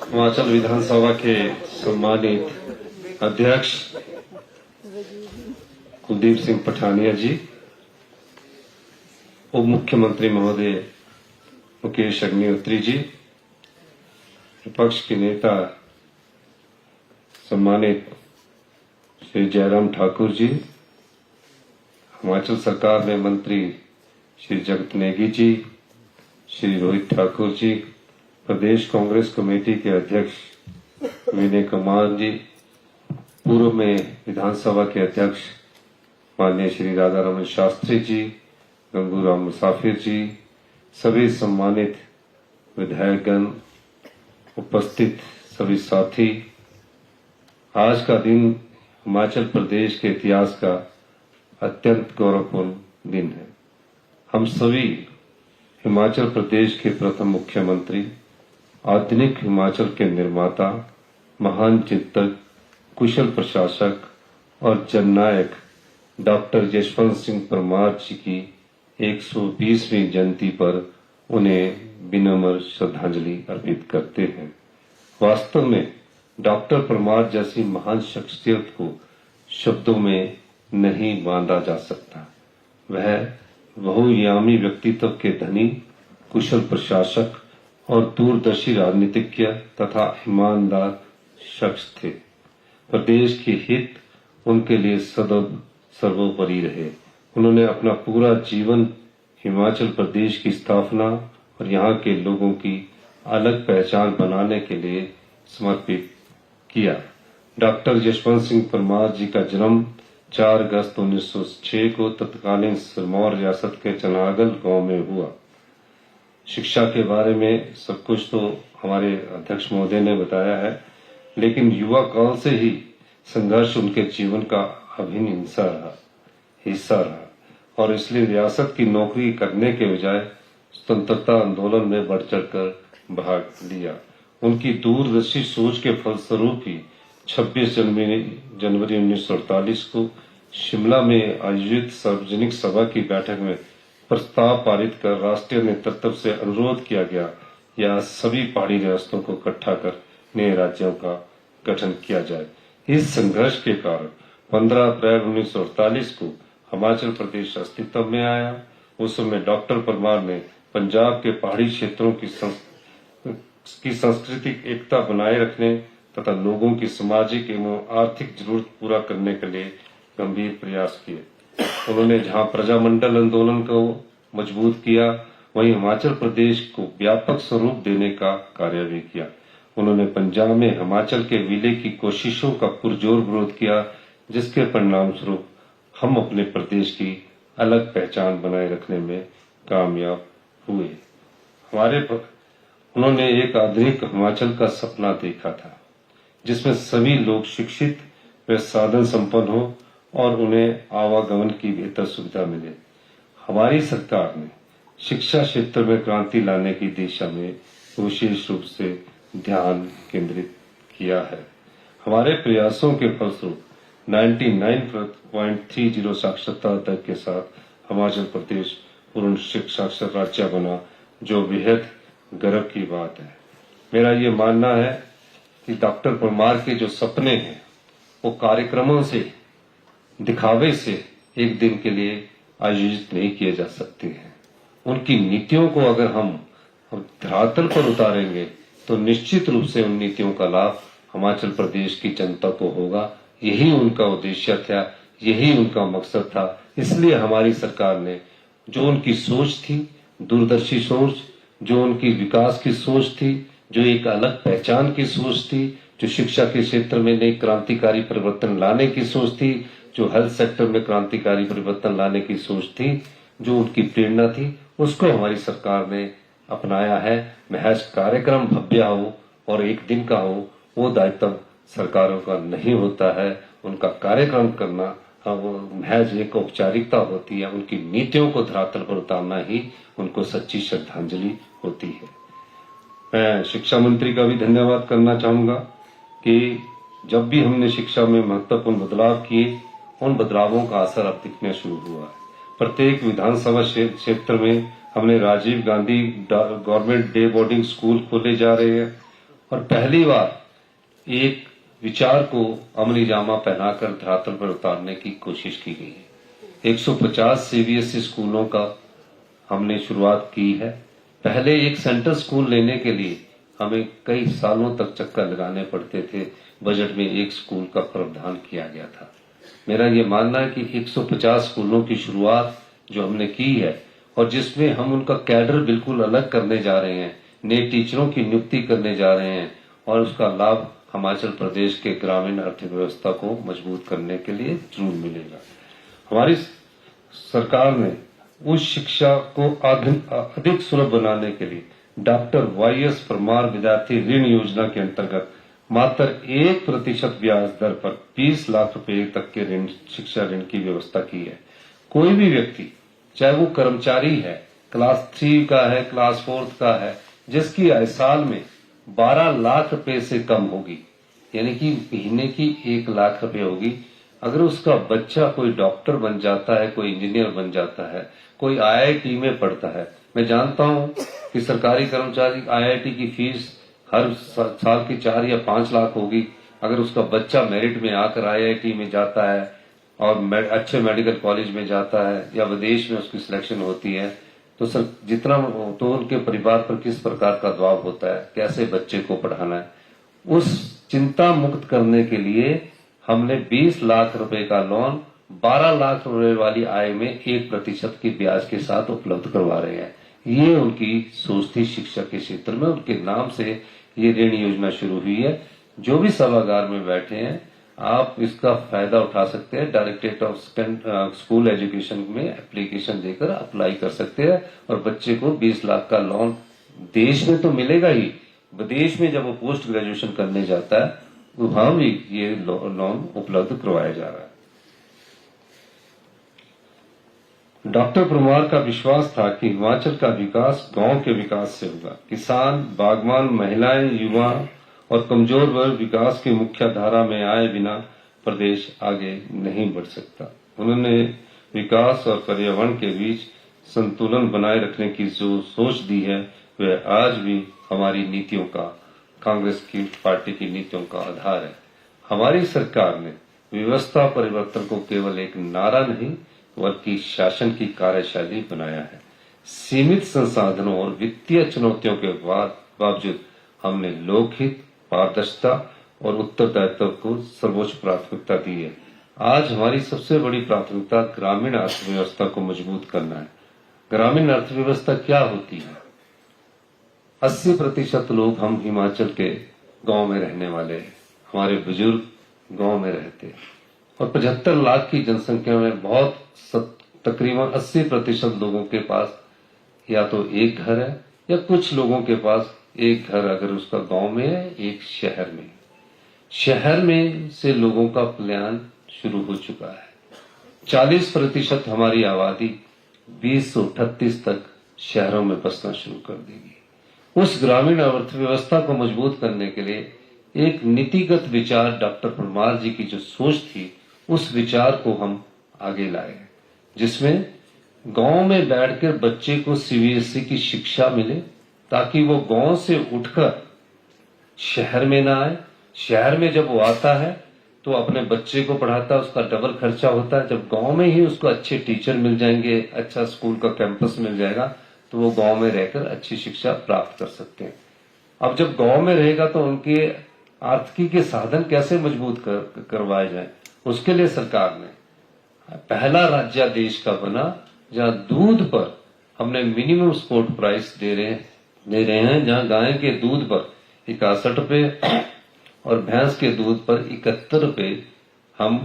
हिमाचल विधानसभा के सम्मानित अध्यक्ष कुलदीप सिंह पठानिया जी, उप मुख्यमंत्री महोदय मुकेश अग्निहोत्री जी, विपक्ष के नेता सम्मानित श्री जयराम ठाकुर जी, हिमाचल सरकार में मंत्री श्री जगत नेगी जी, श्री रोहित ठाकुर जी, प्रदेश कांग्रेस कमेटी के अध्यक्ष विनय कुमार जी, पूर्व में विधानसभा के अध्यक्ष माननीय श्री राधा रमन शास्त्री जी, गंगूराम मुसाफिर जी, सभी सम्मानित विधायकगण, उपस्थित सभी साथी, आज का दिन हिमाचल प्रदेश के इतिहास का अत्यंत गौरवपूर्ण दिन है। हम सभी हिमाचल प्रदेश के प्रथम मुख्यमंत्री, आधुनिक हिमाचल के निर्माता, महान चिंतक, कुशल प्रशासक और जननायक डॉक्टर यशवंत सिंह परमार जी की 120वीं जयंती पर उन्हें विनम्र श्रद्धांजलि अर्पित करते हैं। वास्तव में डॉक्टर परमार जैसी महान शख्सियत को शब्दों में नहीं बांधा जा सकता। वह बहुआयामी व्यक्तित्व के धनी, कुशल प्रशासक और दूरदर्शी राजनीतिज्ञ तथा ईमानदार शख्स थे। प्रदेश के हित उनके लिए सदैव सर्वोपरि रहे। उन्होंने अपना पूरा जीवन हिमाचल प्रदेश की स्थापना और यहाँ के लोगों की अलग पहचान बनाने के लिए समर्पित किया। डॉक्टर यशवंत सिंह परमार जी का जन्म 4 अगस्त 1906 को तत्कालीन सिरमौर रियासत के चनागल गांव में हुआ। शिक्षा के बारे में सब कुछ तो हमारे अध्यक्ष महोदय ने बताया है, लेकिन युवा काल से ही संघर्ष उनके जीवन का अभिन्न हिस्सा रहा और इसलिए रियासत की नौकरी करने के बजाय स्वतंत्रता आंदोलन में बढ़ चढ़कर भाग लिया। उनकी दूरदर्शी सोच के फलस्वरूप ही 26 जनवरी 1948 को शिमला में आयोजित सार्वजनिक सभा की बैठक में प्रस्ताव पारित कर राष्ट्रीय नेतृत्व से अनुरोध किया गया या सभी पहाड़ी रियासतों को इकट्ठा कर नए राज्यों का गठन किया जाए। इस संघर्ष के कारण 15 अप्रैल 1948 को हिमाचल प्रदेश अस्तित्व में आया। उस समय डॉक्टर परमार ने पंजाब के पहाड़ी क्षेत्रों की सांस्कृतिक एकता बनाए रखने तथा लोगों की सामाजिक एवं आर्थिक जरूरत पूरा करने के लिए गंभीर प्रयास किए। उन्होंने जहां प्रजामंडल आंदोलन को मजबूत किया, वहीं हिमाचल प्रदेश को व्यापक स्वरूप देने का कार्य भी किया। उन्होंने पंजाब में हिमाचल के विलय की कोशिशों का पुरजोर विरोध किया, जिसके परिणाम स्वरूप हम अपने प्रदेश की अलग पहचान बनाए रखने में कामयाब हुए। उन्होंने एक आधुनिक हिमाचल का सपना देखा था, जिसमें सभी लोग शिक्षित व साधन संपन्न हो और उन्हें आवागमन की बेहतर सुविधा मिले। हमारी सरकार ने शिक्षा क्षेत्र में क्रांति लाने की दिशा में विशेष रूप से ध्यान केंद्रित किया है। हमारे प्रयासों के फलस्वरूप 99.30 साक्षरता दर के साथ हिमाचल प्रदेश पूर्ण साक्षर राज्य बना, जो बेहद गर्व की बात है। मेरा ये मानना है कि डॉक्टर परमार के जो सपने हैं वो कार्यक्रमों से, दिखावे से एक दिन के लिए आयोजित नहीं किए जा सकते हैं। उनकी नीतियों को अगर हम धरातल पर उतारेंगे तो निश्चित रूप से उन नीतियों का लाभ हिमाचल प्रदेश की जनता को होगा। यही उनका उद्देश्य था, यही उनका मकसद था। इसलिए हमारी सरकार ने जो उनकी सोच थी, दूरदर्शी सोच, जो उनकी विकास की सोच थी, जो एक अलग पहचान की सोच थी, जो शिक्षा के क्षेत्र में नई क्रांतिकारी परिवर्तन लाने की सोच थी, जो हेल्थ सेक्टर में क्रांतिकारी परिवर्तन लाने की सोच थी, जो उनकी प्रेरणा थी, उसको हमारी सरकार ने अपनाया है। महज कार्यक्रम भव्य हो और एक दिन का हो, वो दायित्व सरकारों का नहीं होता है। उनका कार्यक्रम करना वो महज एक औपचारिकता होती है। उनकी नीतियों को धरातल पर उतारना ही उनको सच्ची श्रद्धांजलि होती है। मैं शिक्षा मंत्री का भी धन्यवाद करना चाहूंगा कि जब भी हमने शिक्षा में महत्वपूर्ण बदलाव किए, उन बदलावों का असर अब दिखने शुरू हुआ है। प्रत्येक विधानसभा क्षेत्र में हमने Rajiv Gandhi government day boarding school खोले जा रहे हैं और पहली बार एक विचार को अमली जामा पहनाकर धरातल पर उतारने की कोशिश की गई है। 150 सीबीएसई स्कूलों का हमने शुरुआत की है। पहले एक सेंटर स्कूल लेने के लिए हमें कई सालों तक चक्कर लगाने पड़ते थे। बजट में एक स्कूल का प्रावधान किया गया था। मेरा ये मानना है कि 150 स्कूलों की शुरुआत जो हमने की है और जिसमें हम उनका कैडर बिल्कुल अलग करने जा रहे हैं, नए टीचरों की नियुक्ति करने जा रहे हैं और उसका लाभ हिमाचल प्रदेश के ग्रामीण अर्थव्यवस्था को मजबूत करने के लिए जरूर मिलेगा। हमारी सरकार ने उस शिक्षा को अधिक सुलभ बनाने के लिए डॉक्टर वाईएस परमार विद्यार्थी ऋण योजना के अंतर्गत मात्र 1% ब्याज दर पर 20 लाख रुपए तक के ऋण, शिक्षा ऋण की व्यवस्था की है। कोई भी व्यक्ति, चाहे वो कर्मचारी है, क्लास 3 का है, क्लास 4 का है, जिसकी आय साल में 12 लाख रुपए से कम होगी, यानी कि महीने की 1 लाख रुपए होगी, अगर उसका बच्चा कोई डॉक्टर बन जाता है, कोई इंजीनियर बन जाता है, कोई आईआईटी में पढ़ता है। मैं जानता हूं कि सरकारी कर्मचारी आईआईटी की फीस हर साल की 4 या 5 लाख होगी। अगर उसका बच्चा मेरिट में आकर आईआईटी में जाता है और अच्छे मेडिकल कॉलेज में जाता है या विदेश में उसकी सिलेक्शन होती है, तो सर जितना तो उनके परिवार पर किस प्रकार का दबाव होता है, कैसे बच्चे को पढ़ाना है, उस चिंता मुक्त करने के लिए हमने 20 लाख रुपए का लोन 12 लाख रुपए वाली आय में 1% की ब्याज के साथ उपलब्ध करवा रहे हैं। ये उनकी सोच थी शिक्षा के क्षेत्र में, उनके नाम से ये ऋण योजना शुरू हुई है। जो भी सभागार में बैठे हैं, आप इसका फायदा उठा सकते हैं। डायरेक्टरेट ऑफ स्कूल एजुकेशन में एप्लीकेशन देकर अप्लाई कर सकते हैं और बच्चे को 20 लाख का लोन देश में तो मिलेगा ही, विदेश में जब वो पोस्ट ग्रेजुएशन करने जाता है वहां भी ये लोन उपलब्ध करवाया जा रहा है। डॉक्टर परमार का विश्वास था कि हिमाचल का विकास गांव के विकास से होगा। किसान, बागवान, महिलाएं, युवा और कमजोर वर्ग विकास की मुख्य धारा में आए बिना प्रदेश आगे नहीं बढ़ सकता। उन्होंने विकास और पर्यावरण के बीच संतुलन बनाए रखने की जो सोच दी है वह आज भी हमारी नीतियों का, कांग्रेस की पार्टी की नीतियों का आधार है। हमारी सरकार ने व्यवस्था परिवर्तन को केवल एक नारा नहीं बल्कि शासन की कार्यशैली बनाया है। सीमित संसाधनों और वित्तीय चुनौतियों के बावजूद हमने लोकहित, पारदर्शिता और उत्तरदायित्व को सर्वोच्च प्राथमिकता दी है। आज हमारी सबसे बड़ी प्राथमिकता ग्रामीण अर्थव्यवस्था को मजबूत करना है। ग्रामीण अर्थव्यवस्था क्या होती है? 80% लोग हम हिमाचल के गांव में रहने वाले हैं। हमारे बुजुर्ग गांव में रहते हैं और 75 लाख की जनसंख्या में बहुत तकरीबन 80% लोगों के पास या तो एक घर है या कुछ लोगों के पास एक घर अगर उसका गांव में है, एक शहर में। शहर में से लोगों का पलायन शुरू हो चुका है। 40% हमारी आबादी 2038 तक शहरों में बसना शुरू कर देगी। उस ग्रामीण अर्थव्यवस्था को मजबूत करने के लिए एक नीतिगत विचार डॉक्टर परमार जी की जो सोच थी, उस विचार को हम आगे लाए, जिसमें गांव में बैठकर बच्चे को सीबीएसई की शिक्षा मिले ताकि वो गांव से उठकर शहर में ना आए। शहर में जब वो आता है तो अपने बच्चे को पढ़ाता है, उसका डबल खर्चा होता है। जब गांव में ही उसको अच्छे टीचर मिल जाएंगे, अच्छा स्कूल का कैंपस मिल जाएगा, तो वो गांव में रहकर अच्छी शिक्षा प्राप्त कर सकते हैं। अब जब गांव में रहेगा तो उनके आर्थिकी के साधन कैसे मजबूत करवाए जाए, उसके लिए सरकार ने पहला राज्य देश का बना जहां दूध पर हमने मिनिमम सपोर्ट प्राइस दे रहे हैं, जहां गाय के दूध पर 61 रुपए और भैंस के दूध पर 71 रुपए हम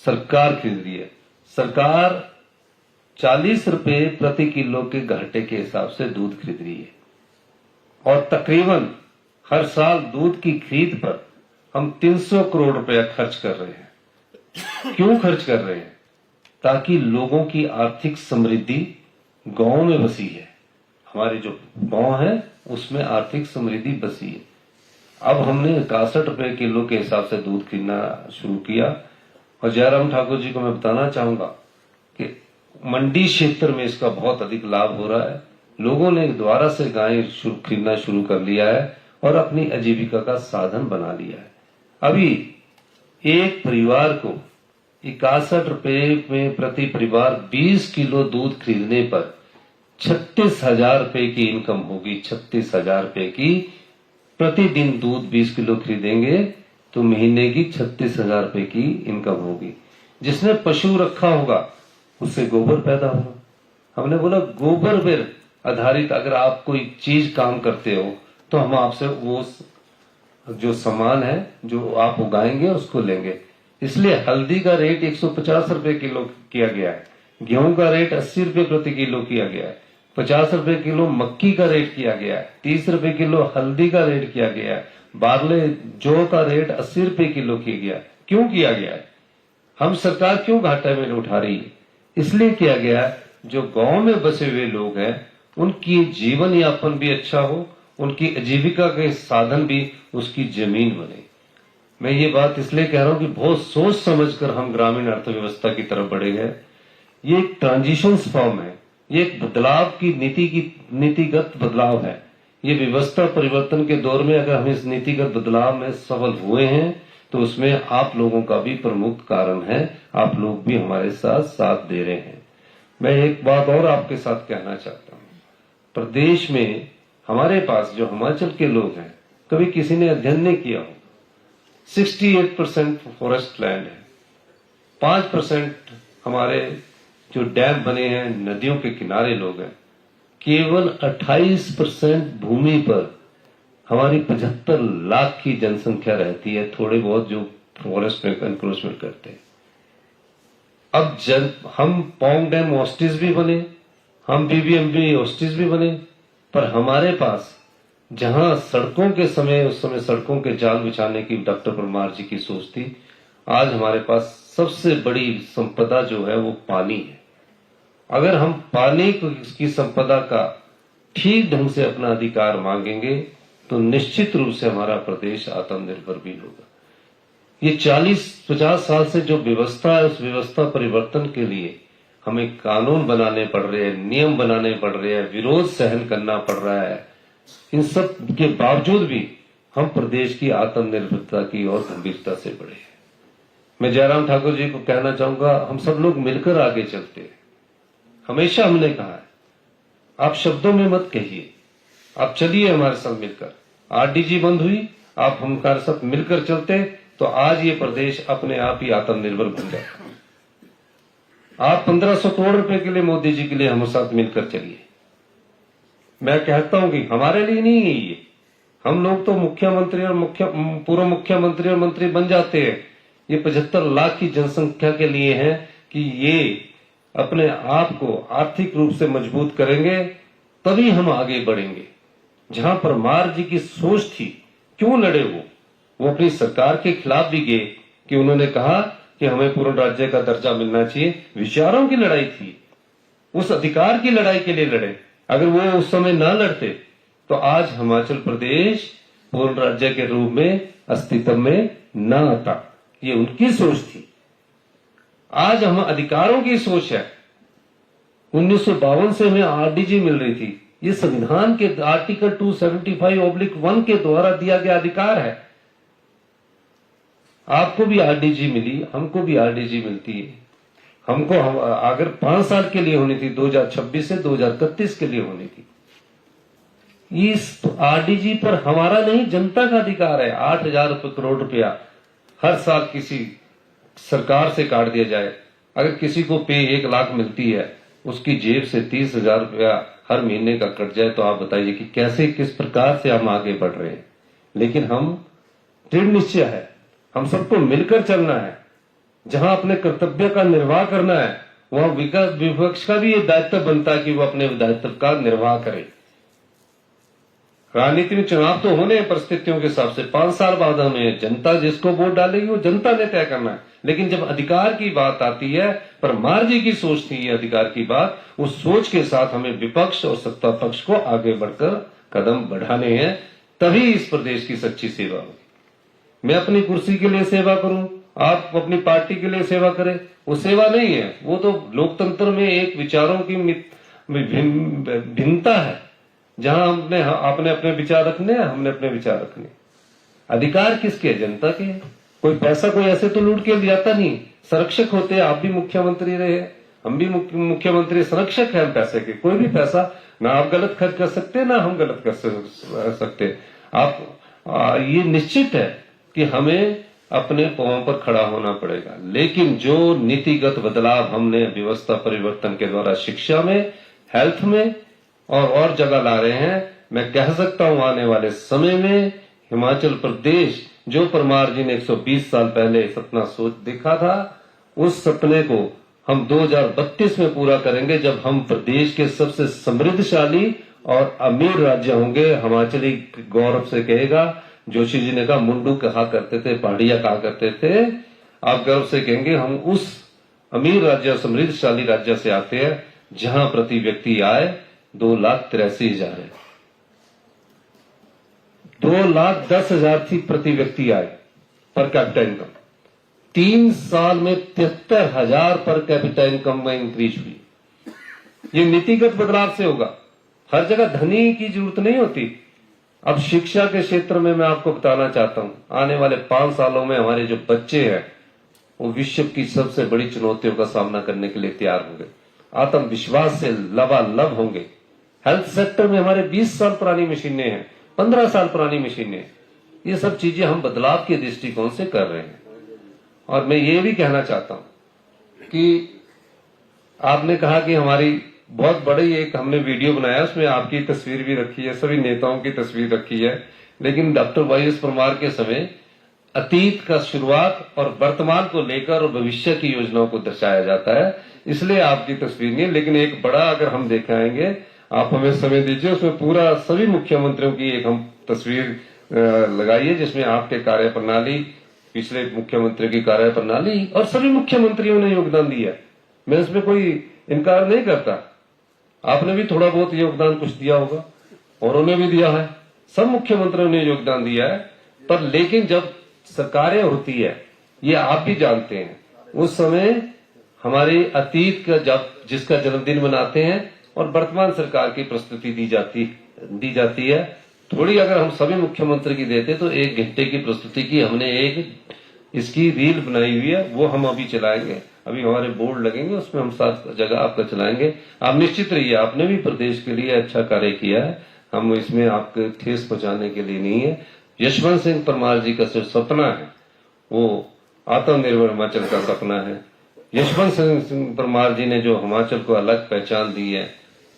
सरकार खरीद रही है। सरकार 40 रुपए प्रति किलो के घाटे के हिसाब से दूध खरीद रही है और तकरीबन हर साल दूध की खरीद पर हम 300 करोड़ रुपया खर्च कर रहे हैं। क्यों खर्च कर रहे हैं? ताकि लोगों की आर्थिक समृद्धि गांव में बसी है। हमारे जो गांव है उसमें आर्थिक समृद्धि बसी है। अब हमने 61 रुपए किलो के हिसाब से दूध खरीदना शुरू किया और जयराम ठाकुर जी को मैं बताना चाहूंगा कि मंडी क्षेत्र में इसका बहुत अधिक लाभ हो रहा है। लोगों ने दोबारा से गाय खरीदना शुरू कर लिया है और अपनी आजीविका का साधन बना लिया है। अभी एक परिवार को 61 रुपए में प्रति परिवार 20 किलो दूध खरीदने पर 36,000 रुपए की इनकम होगी। 36,000 रुपए की प्रतिदिन दूध 20 किलो खरीदेंगे तो महीने की 36,000 रुपए की इनकम होगी। जिसने पशु रखा होगा उससे गोबर पैदा होगा। हमने बोला गोबर पर आधारित अगर आप कोई चीज काम करते हो तो हम आपसे वो जो सामान है जो आप उगाएंगे उसको लेंगे। इसलिए हल्दी का रेट 150 रुपए किलो किया गया है, गेहूं का रेट 80 रुपए प्रति किलो किया गया है, 50 रुपए किलो मक्की का रेट किया गया है, 30 रुपए किलो हल्दी का रेट किया गया है, बारले जौ का रेट 80 रुपए किलो किया गया है। क्यों किया गया है? हम सरकार क्यों घाटे में उठा रही है? इसलिए किया गया है जो गांव में बसे हुए लोग हैं उनकी जीवन यापन भी अच्छा हो, उनकी आजीविका के साधन भी उसकी जमीन बने। मैं ये बात इसलिए कह रहा हूं कि बहुत सोच समझकर हम ग्रामीण अर्थव्यवस्था की तरफ बढ़े हैं। ये एक ट्रांजिशन फॉर्म है, ये एक बदलाव की नीतिगत बदलाव है। ये व्यवस्था परिवर्तन के दौर में अगर हम इस नीतिगत बदलाव में सफल हुए हैं तो उसमें आप लोगों का भी प्रमुख कारण है। आप लोग भी हमारे साथ साथ दे रहे हैं। मैं एक बात और आपके साथ कहना चाहता हूं। प्रदेश में हमारे पास जो हिमाचल के लोग हैं, कभी किसी ने अध्ययन नहीं किया हो, 68% फॉरेस्ट लैंड है, 5% हमारे जो डैम बने हैं नदियों के किनारे लोग हैं, केवल 28% भूमि पर हमारी 75 लाख की जनसंख्या रहती है। थोड़े बहुत जो फॉरेस्ट में एनक्रोचमेंट करते हैं। अब हम पौंग डैम हॉस्टिस भी बने, हम बीबीएमबी हॉस्टिस भी बने, पर हमारे पास जहां सड़कों के समय उस समय सड़कों के जाल बिछाने की डॉक्टर परमार जी की सोच थी, आज हमारे पास सबसे बड़ी संपदा जो है वो पानी है। अगर हम पानी की संपदा का ठीक ढंग से अपना अधिकार मांगेंगे तो निश्चित रूप से हमारा प्रदेश आत्मनिर्भर भी होगा। ये 40-50 साल से जो व्यवस्था है उस व्यवस्था परिवर्तन के लिए हमें कानून बनाने पड़ रहे हैं, नियम बनाने पड़ रहे हैं, विरोध सहन करना पड़ रहा है। इन सब के बावजूद भी हम प्रदेश की आत्मनिर्भरता की ओर गंभीरता से बढ़े हैं। मैं जयराम ठाकुर जी को कहना चाहूंगा, हम सब लोग मिलकर आगे चलते हैं। हमेशा हमने कहा है, आप शब्दों में मत कहिए, आप चलिए हमारे साथ मिलकर। आरडीजी बंद हुई, आप हमारे साथ मिलकर चलते तो आज ये प्रदेश अपने आप ही आत्मनिर्भर बन जाता। आप 1500 करोड़ रुपए के लिए मोदी जी के लिए हमारे साथ मिलकर चलिए। मैं कहता हूं कि हमारे लिए नहीं है ये, हम लोग तो मुख्यमंत्री और पूर्व मुख्यमंत्री और मंत्री बन जाते हैं। ये 75 लाख की जनसंख्या के लिए है कि ये अपने आप को आर्थिक रूप से मजबूत करेंगे तभी हम आगे बढ़ेंगे। जहां परमार जी की सोच थी, क्यों लड़े वो अपनी सरकार के खिलाफ भी गए कि उन्होंने कहा कि हमें पूर्ण राज्य का दर्जा मिलना चाहिए। विचारों की लड़ाई थी, उस अधिकार की लड़ाई के लिए लड़े। अगर वो उस समय ना लड़ते तो आज हिमाचल प्रदेश पूर्ण राज्य के रूप में अस्तित्व में न आता। ये उनकी सोच थी। आज हम अधिकारों की सोच है। 1952 से हमें आरडीजी मिल रही थी। ये संविधान के आर्टिकल 275/1 के द्वारा दिया गया अधिकार है। आपको भी आरडीजी मिली, हमको भी आरडीजी मिलती है। हमको अगर 5 साल के लिए होनी थी, 2026 से 2031 के लिए होनी थी। इस आरडीजी पर हमारा नहीं, जनता का अधिकार है। 8,000 करोड़ रुपया हर साल किसी सरकार से काट दिया जाए। अगर किसी को पे 1 लाख मिलती है, उसकी जेब से 30,000 रुपया हर महीने का कट जाए, तो आप बताइए कि कैसे, किस प्रकार से हम आगे बढ़ रहे हैं। लेकिन हम दृढ़ निश्चय है, हम सबको मिलकर चलना है। जहां अपने कर्तव्य का निर्वाह करना है वहां विपक्ष का भी ये दायित्व बनता है कि वो अपने दायित्व का निर्वाह करे। राजनीति में चुनाव तो होने हैं परिस्थितियों के हिसाब से। 5 साल बाद हमें जनता जिसको वोट डालेगी वो जनता ने तय करना है। लेकिन जब अधिकार की बात आती है, परमार जी की सोच थी ये अधिकार की बात, उस सोच के साथ हमें विपक्ष और सत्ता पक्ष को आगे बढ़कर कदम बढ़ाने हैं, तभी इस प्रदेश की सच्ची सेवा होगी। मैं अपनी कुर्सी के लिए सेवा करूं, आप अपनी पार्टी के लिए सेवा करें, वो सेवा नहीं है। वो तो लोकतंत्र में एक विचारों की भिन्नता है। जहां आपने अपने विचार रखने हैं, हमने अपने विचार रखने। अधिकार किसके है? जनता के। कोई पैसा कोई ऐसे तो लूट के ले जाता नहीं। संरक्षक होते हैं, आप भी मुख्यमंत्री रहे, हम भी मुख्यमंत्री, संरक्षक है हम पैसे के। कोई भी पैसा ना आप गलत खर्च कर सकते, ना हम गलत कर सकते। आप ये निश्चित है कि हमें अपने पांवों पर खड़ा होना पड़ेगा। लेकिन जो नीतिगत बदलाव हमने व्यवस्था परिवर्तन के द्वारा शिक्षा में, हेल्थ में और जगह ला रहे हैं, मैं कह सकता हूं आने वाले समय में हिमाचल प्रदेश, जो परमार जी ने 120 साल पहले सपना सोच देखा था, उस सपने को हम 2032 में पूरा करेंगे, जब हम प्रदेश के सबसे समृद्धशाली और अमीर राज्य होंगे। हिमाचली गौरव से कहेगा, जोशी जी ने कहा मुंडू कहा करते थे, पहाड़िया कहा करते थे, आप गर्व से कहेंगे हम उस अमीर राज्य, समृद्धशाली राज्य से आते हैं, जहां प्रति व्यक्ति आय 2,83,000 है। 2,10,000 थी प्रति व्यक्ति आय पर कैपिटा इनकम। 3 साल में 73,000 पर कैपिटा इनकम में इंक्रीज हुई। ये नीतिगत बदलाव से होगा। हर जगह धनी की जरूरत नहीं होती। अब शिक्षा के क्षेत्र में मैं आपको बताना चाहता हूं, आने वाले 5 सालों में हमारे जो बच्चे हैं वो विश्व की सबसे बड़ी चुनौतियों का सामना करने के लिए तैयार होंगे, आत्मविश्वास से लबालब होंगे। हेल्थ सेक्टर में हमारे 20 साल पुरानी मशीनें हैं, 15 साल पुरानी मशीनें। ये सब चीजें हम बदलाव के दृष्टिकोण से कर रहे हैं। और मैं ये भी कहना चाहता हूं कि आपने कहा कि हमारी बहुत बड़ी एक हमने वीडियो बनाया, उसमें आपकी तस्वीर भी रखी है, सभी नेताओं की तस्वीर रखी है। लेकिन डॉक्टर वाई.एस. परमार के समय अतीत का शुरुआत और वर्तमान को लेकर और भविष्य की योजनाओं को दर्शाया जाता है, इसलिए आपकी तस्वीर नहीं है। लेकिन एक बड़ा अगर हम दिखाएंगे, आप हमें समय दीजिए, उसमें पूरा सभी मुख्यमंत्रियों की एक हम तस्वीर लगाइए, जिसमें आपके कार्य प्रणाली, पिछले मुख्यमंत्री की कार्य प्रणाली और सभी मुख्यमंत्रियों ने योगदान दिया। मैं इसमें कोई इनकार नहीं करता, आपने भी थोड़ा बहुत योगदान कुछ दिया होगा, औरों ने भी दिया है, सब मुख्यमंत्रियों ने योगदान दिया है। पर लेकिन जब सरकारें होती है, ये आप भी जानते हैं, उस समय हमारे अतीत का जब जिसका जन्मदिन मनाते हैं और वर्तमान सरकार की प्रस्तुति दी जाती है। थोड़ी अगर हम सभी मुख्यमंत्री की देते तो 1 घंटे की प्रस्तुति की हमने एक इसकी रील बनाई हुई है, वो हम अभी चलाएंगे। अभी हमारे बोर्ड लगेंगे, उसमें हम 7 जगह आपका चलाएंगे। आप निश्चित रहिए, आपने भी प्रदेश के लिए अच्छा कार्य किया है, हम इसमें आपके ठेस पहुंचाने के लिए नहीं है। यशवंत सिंह परमार जी का जो सपना है वो आत्मनिर्भर हिमाचल का सपना है। यशवंत सिंह परमार जी ने जो हिमाचल को अलग पहचान दी है,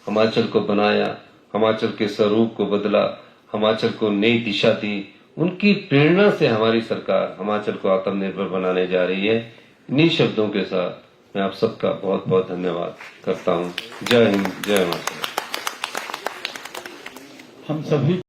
हिमाचल को बनाया, हिमाचल के स्वरूप को बदला, हिमाचल को नई दिशा दी, उनकी प्रेरणा से हमारी सरकार हिमाचल को आत्मनिर्भर बनाने जा रही है। इन्हीं शब्दों के साथ मैं आप सबका बहुत बहुत धन्यवाद करता हूं। जय हिंद, जय हिमाचल। हम सभी